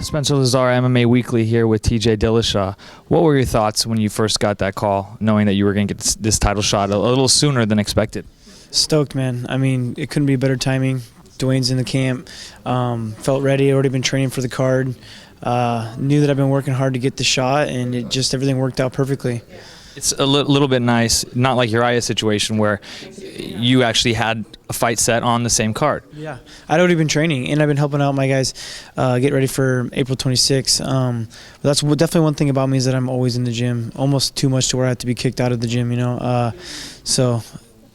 Spencer Lazar, MMA Weekly here with TJ Dillashaw. What were your thoughts when you first got that call, knowing that you were going to get this title shot a little sooner than expected? Stoked, man. I mean, it couldn't be better timing. Dwayne's in the camp. Felt ready. Already been training for the card. Knew that I've been working hard to get the shot, and everything worked out perfectly. It's a little bit nice, not like Uriah's situation where you actually had a fight set on the same card. Yeah, I'd already been training, and I've been helping out my guys get ready for April 26th. But that's definitely one thing about me is that I'm always in the gym, almost too much to where I have to be kicked out of the gym, you know.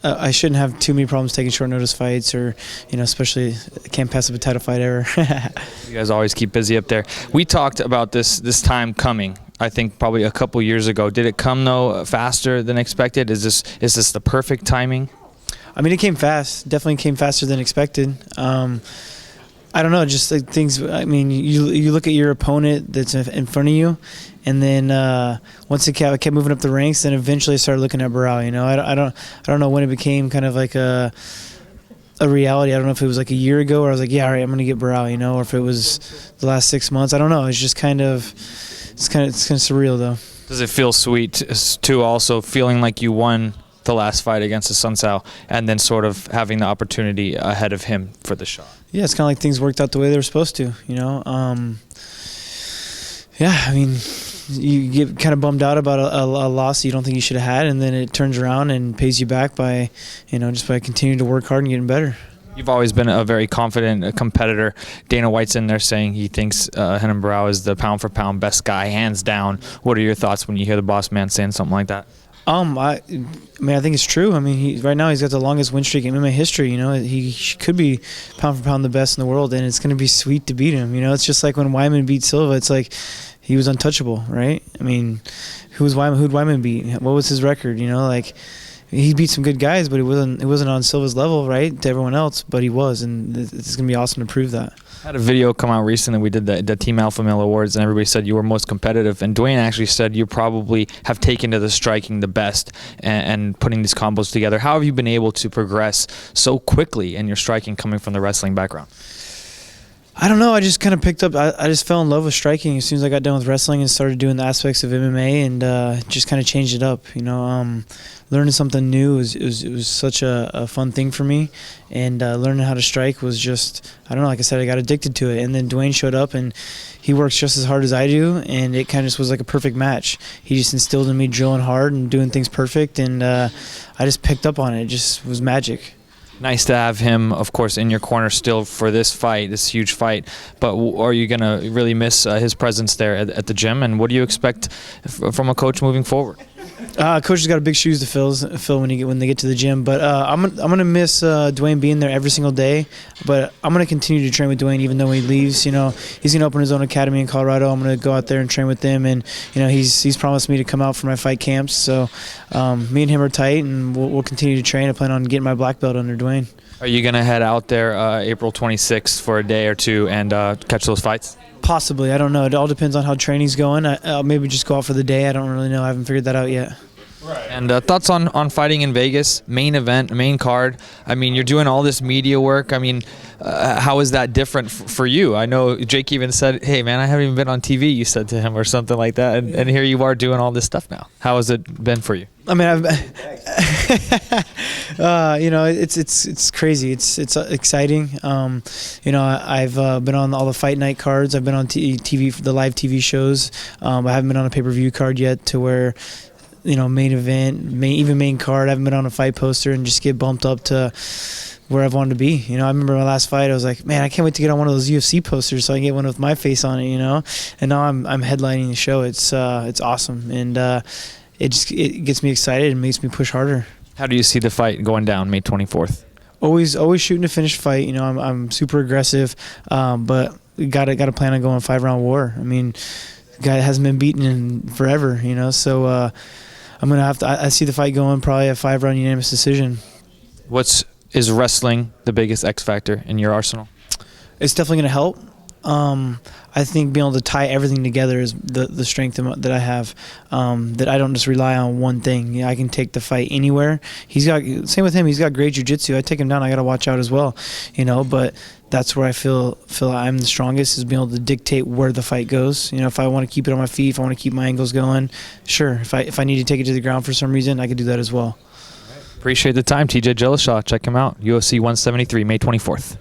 I shouldn't have too many problems taking short notice fights, or, you know, especially can't pass up a title fight ever. You guys always keep busy up there. We talked about this time coming, I think probably a couple years ago. Did it come though faster than expected? Is this the perfect timing? I mean, it came fast. Definitely came faster than expected. I don't know, just like things. I mean, you look at your opponent that's in front of you, and then once it kept moving up the ranks, then eventually I started looking at Barão. You know, I don't know when it became kind of like a reality. I don't know if it was like a year ago where I was like, yeah, all right, I'm gonna get Barão, you know, or if it was the last 6 months. I don't know. It's just kind of surreal though. Does it feel sweet too? Also feeling like you won the last fight against the Sun Tzu, and then sort of having the opportunity ahead of him for the shot. Yeah, it's kind of like things worked out the way they were supposed to, you know. Yeah, I mean, you get kind of bummed out about a loss you don't think you should have had, and then it turns around and pays you back by, you know, just by continuing to work hard and getting better. You've always been a very confident competitor. Dana White's in there saying he thinks Renan Barão is the pound-for-pound best guy, hands down. What are your thoughts when you hear the boss man saying something like that? I mean, I think it's true. I mean, right now he's got the longest win streak in MMA history. You know, he could be pound for pound the best in the world, and it's going to be sweet to beat him. You know, it's just like when Wyman beat Silva. It's like he was untouchable, right? I mean, who'd Wyman beat? What was his record? You know, like he beat some good guys, but it wasn't on Silva's level, right, to everyone else. But he was, and it's going to be awesome to prove that. I had a video come out recently. We did the Team Alpha Male Awards, and everybody said you were most competitive. And Dwayne actually said you probably have taken to the striking the best and putting these combos together. How have you been able to progress so quickly in your striking coming from the wrestling background? I don't know. I just kind of picked up. I just fell in love with striking as soon as I got done with wrestling and started doing the aspects of MMA, and just kind of changed it up. You know, learning something new it was such a fun thing for me, and learning how to strike was just, I don't know. Like I said, I got addicted to it, and then Dwayne showed up, and he works just as hard as I do, and it kind of just was like a perfect match. He just instilled in me drilling hard and doing things perfect, and I just picked up on it. It just was magic. Nice to have him, of course, in your corner still for this fight, this huge fight. But are you going to really miss his presence there at the gym? And what do you expect from a coach moving forward? Coach has got big shoes to fill when they get to the gym. But I'm gonna miss Dwayne being there every single day. But I'm gonna continue to train with Dwayne even though he leaves. You know, he's gonna open his own academy in Colorado. I'm gonna go out there and train with him. And you know, he's promised me to come out for my fight camps. So me and him are tight, and we'll continue to train. I plan on getting my black belt under Dwayne. Are you gonna head out there April 26th for a day or two and catch those fights? Possibly. I don't know. It all depends on how training's going. I'll maybe just go out for the day. I don't really know. I haven't figured that out yet. Right. And thoughts on fighting in Vegas, main event, main card. I mean, you're doing all this media work. I mean, how is that different for you? I know Jake even said, hey, man, I haven't even been on TV, you said to him, or something like that. And here you are doing all this stuff now. How has it been for you? I mean, you know, it's crazy. It's exciting. You know, I've been on all the fight night cards. I've been on TV, the live TV shows. I haven't been on a pay-per-view card yet to where, you know, main event, even main card. I haven't been on a fight poster and just get bumped up to where I've wanted to be. You know, I remember my last fight, I was like, man, I can't wait to get on one of those UFC posters so I can get one with my face on it, you know? And now I'm headlining the show. It's awesome. And it gets me excited and makes me push harder. How do you see the fight going down May 24th? Always shooting to finish fight. You know, I'm super aggressive, but we got to plan on going 5-round war. I mean, the guy hasn't been beaten in forever, you know, so I'm going to have to – I see the fight going probably a 5-round unanimous decision. Is wrestling the biggest X factor in your arsenal? It's definitely going to help. I think being able to tie everything together is the strength that I have, that I don't just rely on one thing. You know, I can take the fight anywhere. Same with him, he's got great jiu-jitsu. I take him down, I got to watch out as well, you know, but that's where I feel I'm the strongest, is being able to dictate where the fight goes. You know, if I want to keep it on my feet, if I want to keep my angles going, sure. If I need to take it to the ground for some reason, I could do that as well. Appreciate the time, TJ Dillashaw. Check him out. UFC 173, May 24th.